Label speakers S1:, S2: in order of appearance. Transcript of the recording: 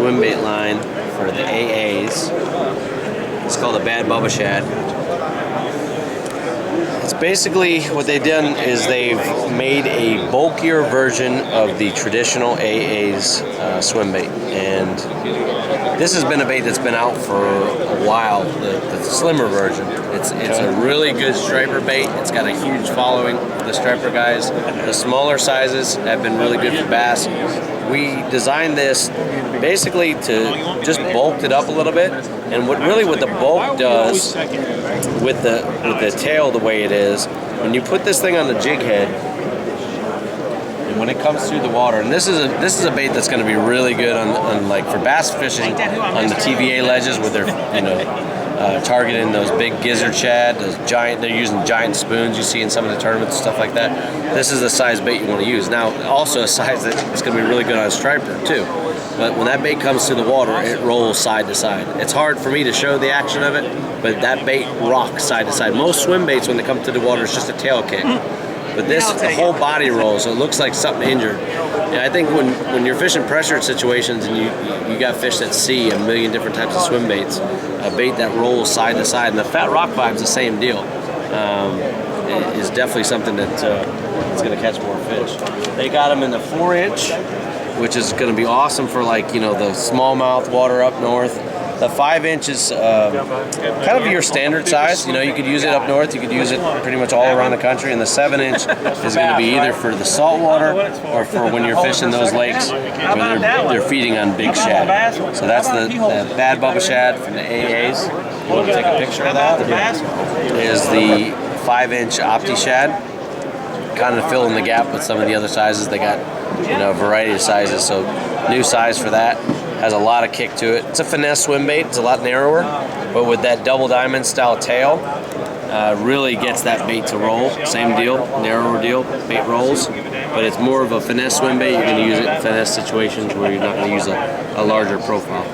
S1: swim bait line for the AAs. It's called a Bad Bubba Shad. It's basically what they've done is they've made a bulkier version of the traditional AA's swim bait, and this has been a bait that's been out for a while. The slimmer version. It's a really good striper bait. It's got a huge following for the striper guys. The smaller sizes have been really good for bass. We designed this basically to just bulk it up a little bit, and what the bulk does with the tail the way it is, when you put this thing on the jig head, and when it comes through the water, and this is a bait that's going to be really good on like for bass fishing on the TVA ledges where they're targeting those big gizzard shad, those giant. They're using giant spoons you see in some of the tournaments and stuff like that. This is the size bait you want to use. Now, also a size that's going to be really good on a striper too. But when that bait comes to the water, it rolls side to side. It's hard for me to show the action of it, but that bait rocks side to side. Most swim baits, when they come to the water, it's just a tail kick. But this, the whole body rolls, so it looks like something injured. Yeah, I think when you're fishing pressured situations and you got fish that see a million different types of swim baits, a bait that rolls side to side, and the Fat Rock Vibe's the same deal, is definitely something that is going to catch more fish. They got them in the 4-inch, which is going to be awesome for the smallmouth water up north. The 5-inch is kind of your standard size. You could use it up north. You could use it pretty much all around the country. And the 7-inch is going to be either for the saltwater or for when you're fishing those lakes where they're feeding on big shad. So that's the Bad Bubba Shad from the AAs. You want to take a picture of that? Is the 5-inch Opti Shad. Kind of filling the gap with some of the other sizes. They got a variety of sizes. So new size for that. Has a lot of kick to it. It's a finesse swim bait. It's a lot narrower, but with that double diamond style tail, really gets that bait to roll. Same deal, narrower deal, bait rolls, but it's more of a finesse swim bait. You're going to use it in finesse situations where you're not going to use a larger profile.